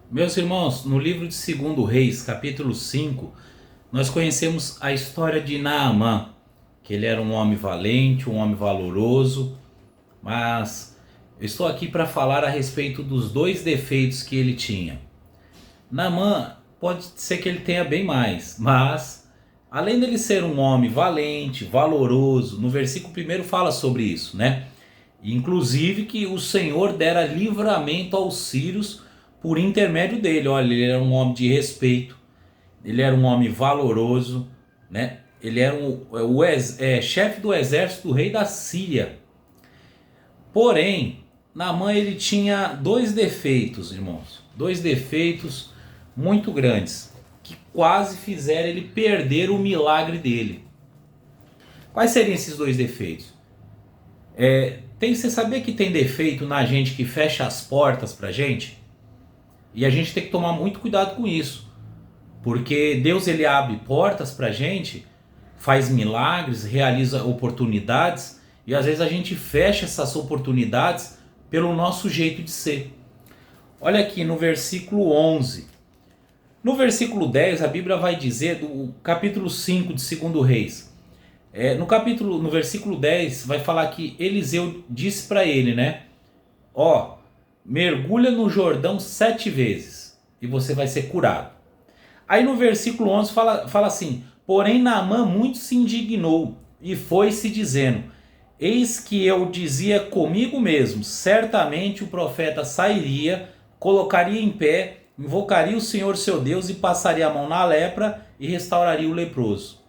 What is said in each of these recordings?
Meus irmãos, no livro de 2 Reis, capítulo 5, nós conhecemos a história de Naamã, que ele era um homem valente, um homem valoroso, mas eu estou aqui para falar a respeito dos dois defeitos que ele tinha. Naamã pode ser que ele tenha bem mais, mas além dele ser um homem valente, valoroso, no versículo primeiro fala sobre isso, né? Inclusive que o Senhor dera livramento aos sírios por intermédio dele. Olha, ele era um homem de respeito, ele era um homem valoroso, né? Ele era chefe do exército do rei da Síria. Porém, Naamã ele tinha dois defeitos, irmãos. Dois defeitos muito grandes que quase fizeram ele perder o milagre dele. Quais seriam esses dois defeitos? Você sabia que tem defeito na gente que fecha as portas pra gente? E a gente tem que tomar muito cuidado com isso. Porque Deus ele abre portas pra gente, faz milagres, realiza oportunidades, e às vezes a gente fecha essas oportunidades pelo nosso jeito de ser. Olha aqui no versículo 11. No versículo 10 a Bíblia vai dizer do capítulo 5 de 2 Reis. No versículo 10 vai falar que Eliseu disse para ele, né? Ó, mergulha no Jordão 7 vezes e você vai ser curado. Aí no versículo 11 fala assim: porém Naamã muito se indignou e foi-se dizendo: eis que eu dizia comigo mesmo, certamente o profeta sairia, colocaria em pé, invocaria o Senhor seu Deus e passaria a mão na lepra e restauraria o leproso.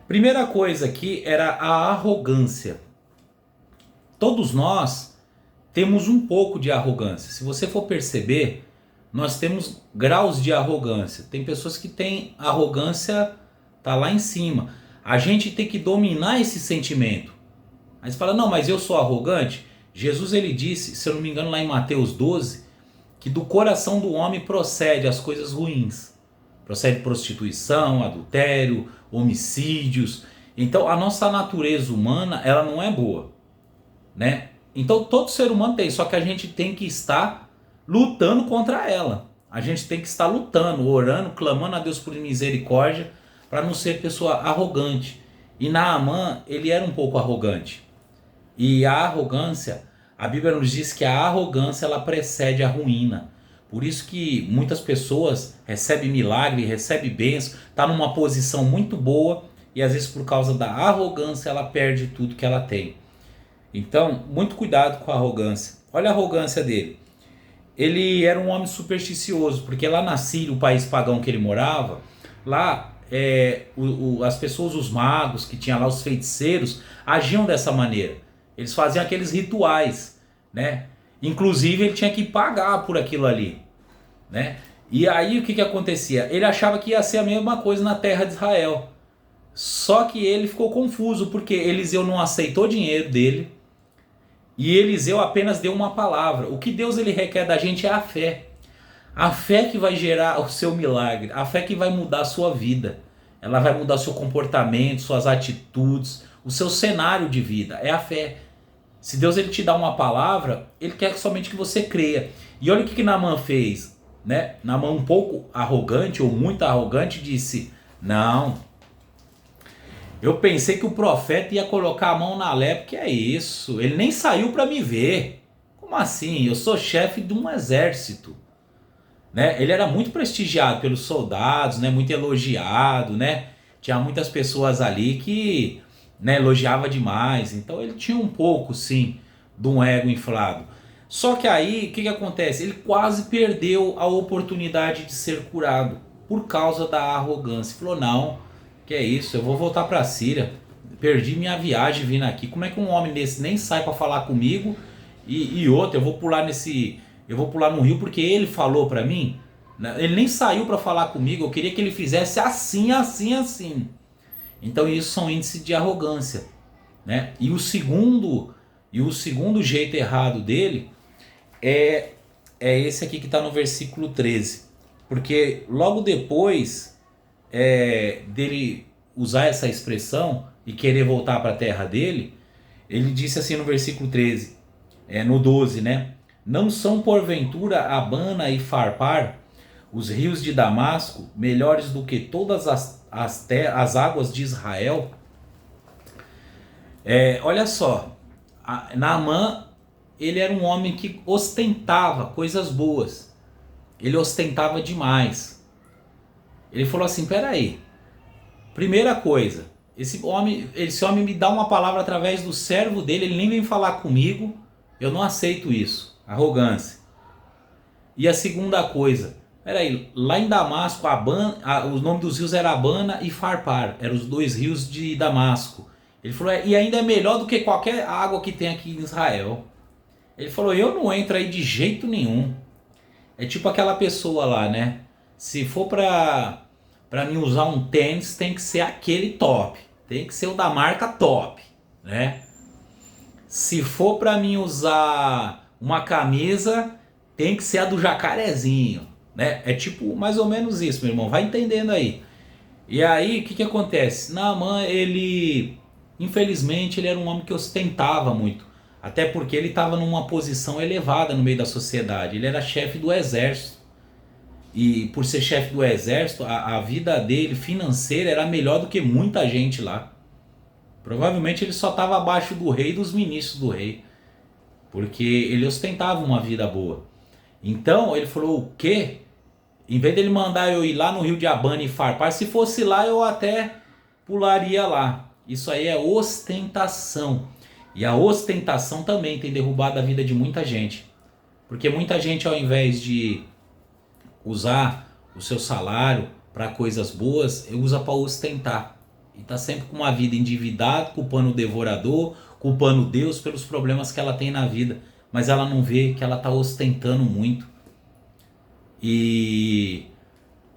Primeira coisa aqui era a arrogância. Todos nós temos um pouco de arrogância. Se você for perceber, nós temos graus de arrogância. Tem pessoas que têm arrogância, tá lá em cima. A gente tem que dominar esse sentimento. Aí você fala, não, mas eu sou arrogante. Jesus ele disse, se eu não me engano lá em Mateus 12, que do coração do homem procede as coisas ruins. Procede prostituição, adultério, homicídios. Então a nossa natureza humana, ela não é boa, né? Então todo ser humano tem, só que a gente tem que estar lutando contra ela. A gente tem que estar lutando, orando, clamando a Deus por misericórdia para não ser pessoa arrogante. E Naamã, ele era um pouco arrogante. E a arrogância, a Bíblia nos diz que a arrogância ela precede a ruína. Por isso que muitas pessoas recebem milagre, recebem bênção, está numa posição muito boa e às vezes por causa da arrogância ela perde tudo que ela tem. Então, muito cuidado com a arrogância. Olha a arrogância dele. Ele era um homem supersticioso, porque lá na Síria, o país pagão que ele morava, lá as pessoas, os magos que tinham lá, os feiticeiros, agiam dessa maneira. Eles faziam aqueles rituais, né? Inclusive ele tinha que pagar por aquilo ali, né? E aí o que acontecia? Ele achava que ia ser a mesma coisa na terra de Israel. Só que ele ficou confuso, porque Eliseu não aceitou dinheiro dele, e Eliseu apenas deu uma palavra. O que Deus ele requer da gente é a fé. A fé que vai gerar o seu milagre. A fé que vai mudar a sua vida. Ela vai mudar o seu comportamento, suas atitudes, o seu cenário de vida. É a fé. Se Deus ele te dá uma palavra, ele quer somente que você creia. E olha o que Naamã fez, né? Naamã um pouco arrogante ou muito arrogante disse: não, eu pensei que o profeta ia colocar a mão na lepra, que é isso? Ele nem saiu para me ver. Como assim? Eu sou chefe de um exército, né? Ele era muito prestigiado pelos soldados, né? Muito elogiado, né? Tinha muitas pessoas ali que, né, elogiava demais. Então ele tinha um pouco, sim, de um ego inflado. Só que aí, o que acontece? Ele quase perdeu a oportunidade de ser curado por causa da arrogância. Falou, não, que é isso, eu vou voltar para a Síria. Perdi minha viagem vindo aqui. Como é que um homem desse nem sai para falar comigo? E outro, eu vou pular no rio porque ele falou para mim. Ele nem saiu para falar comigo. Eu queria que ele fizesse assim, assim, assim. Então isso são índices de arrogância, né? E o segundo jeito errado dele é esse aqui que está no versículo 13. Porque logo depois dele usar essa expressão e querer voltar para a terra dele, ele disse assim no versículo 13, no 12, né? Não são porventura Abana e Farpar, os rios de Damasco, melhores do que todas as águas de Israel? Olha só, Naamã, ele era um homem que ostentava coisas boas. Ele ostentava demais. Ele falou assim, peraí, primeira coisa, esse homem me dá uma palavra através do servo dele, ele nem vem falar comigo, eu não aceito isso, arrogância. E a segunda coisa, peraí, lá em Damasco, o nome dos rios era Abana e Farpar, eram os dois rios de Damasco. Ele falou, e ainda é melhor do que qualquer água que tem aqui em Israel. Ele falou, eu não entro aí de jeito nenhum. É tipo aquela pessoa lá, né? Se for pra mim usar um tênis, tem que ser aquele top. Tem que ser o da marca top, né? Se for pra mim usar uma camisa, tem que ser a do jacarezinho, né? É tipo mais ou menos isso, meu irmão. Vai entendendo aí. E aí, o que acontece? Naamã, infelizmente, ele era um homem que ostentava muito. Até porque ele estava numa posição elevada no meio da sociedade. Ele era chefe do exército. E por ser chefe do exército, a vida dele financeira era melhor do que muita gente lá. Provavelmente ele só estava abaixo do rei e dos ministros do rei. Porque ele ostentava uma vida boa. Então ele falou, o quê? Em vez dele mandar eu ir lá no rio de Abana e Farpar, se fosse lá eu até pularia lá. Isso aí é ostentação. E a ostentação também tem derrubado a vida de muita gente. Porque muita gente, ao invés de usar o seu salário para coisas boas, usa para ostentar. E está sempre com uma vida endividada, culpando o devorador, culpando Deus pelos problemas que ela tem na vida. Mas ela não vê que ela está ostentando muito. E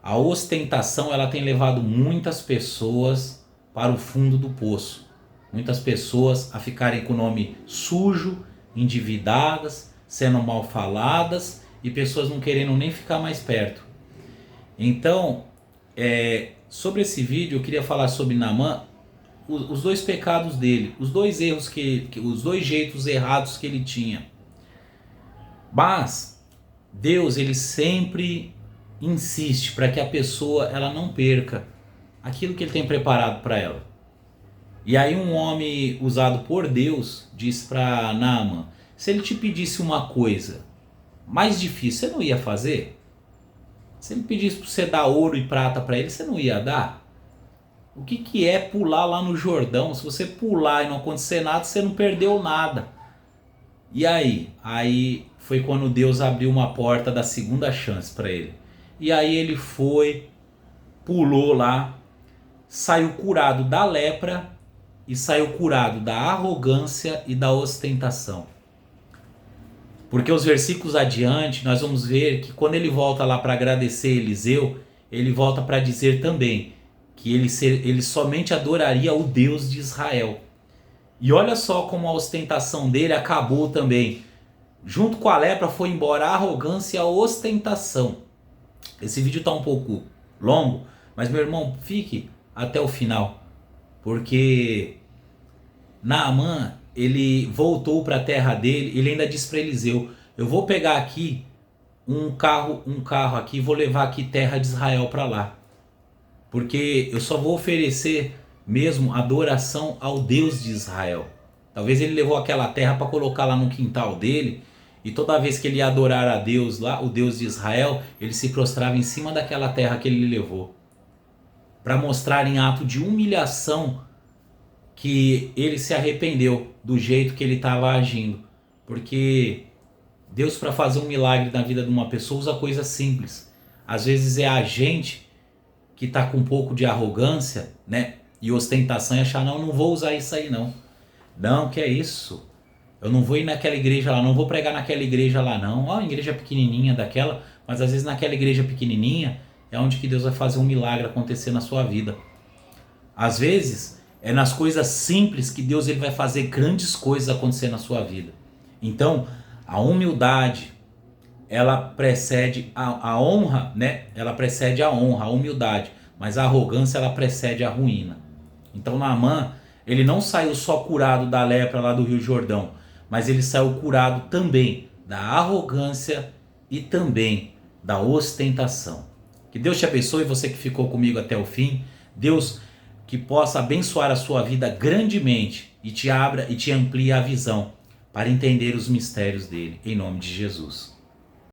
a ostentação, ela tem levado muitas pessoas para o fundo do poço. Muitas pessoas a ficarem com o nome sujo, endividadas, sendo mal faladas e pessoas não querendo nem ficar mais perto. Então, sobre esse vídeo eu queria falar sobre Naamã, os dois pecados dele, os dois erros os dois jeitos errados que ele tinha. Mas Deus, ele sempre insiste para que a pessoa ela não perca aquilo que ele tem preparado para ela. E aí um homem usado por Deus disse para Naamã, se ele te pedisse uma coisa mais difícil, você não ia fazer? Se ele pedisse para você dar ouro e prata para ele, você não ia dar? O que é pular lá no Jordão? Se você pular e não acontecer nada, você não perdeu nada. E aí? Aí foi quando Deus abriu uma porta da segunda chance para ele. E aí ele foi, pulou lá, saiu curado da lepra e saiu curado da arrogância e da ostentação. Porque os versículos adiante nós vamos ver que quando ele volta lá para agradecer Eliseu, ele volta para dizer também que ele somente adoraria o Deus de Israel. E olha só como a ostentação dele acabou também. Junto com a lepra foi embora a arrogância e a ostentação. Esse vídeo está um pouco longo, mas meu irmão, fique até o final. Porque Naamã, ele voltou para a terra dele, ele ainda disse para Eliseu, eu vou pegar aqui um carro aqui, vou levar aqui terra de Israel para lá. Porque eu só vou oferecer mesmo adoração ao Deus de Israel. Talvez ele levou aquela terra para colocar lá no quintal dele, e toda vez que ele ia adorar a Deus lá, o Deus de Israel, ele se prostrava em cima daquela terra que ele levou. Para mostrar em ato de humilhação que ele se arrependeu do jeito que ele estava agindo. Porque Deus, para fazer um milagre na vida de uma pessoa, usa coisas simples. Às vezes é a gente que está com um pouco de arrogância, né, e ostentação e achar, não vou usar isso aí não. Não, que é isso? Eu não vou ir naquela igreja lá, não vou pregar naquela igreja lá não. Ó, igreja pequenininha daquela, mas às vezes naquela igreja pequenininha é onde que Deus vai fazer um milagre acontecer na sua vida. Às vezes é nas coisas simples que Deus ele vai fazer grandes coisas acontecer na sua vida. Então, a humildade, ela precede a honra, né? Ela precede a honra, a humildade. Mas a arrogância, ela precede a ruína. Então, Naamã, ele não saiu só curado da lepra lá do Rio Jordão, mas ele saiu curado também da arrogância e também da ostentação. Que Deus te abençoe, você que ficou comigo até o fim. Deus que possa abençoar a sua vida grandemente e te abra e te amplie a visão para entender os mistérios dele, em nome de Jesus.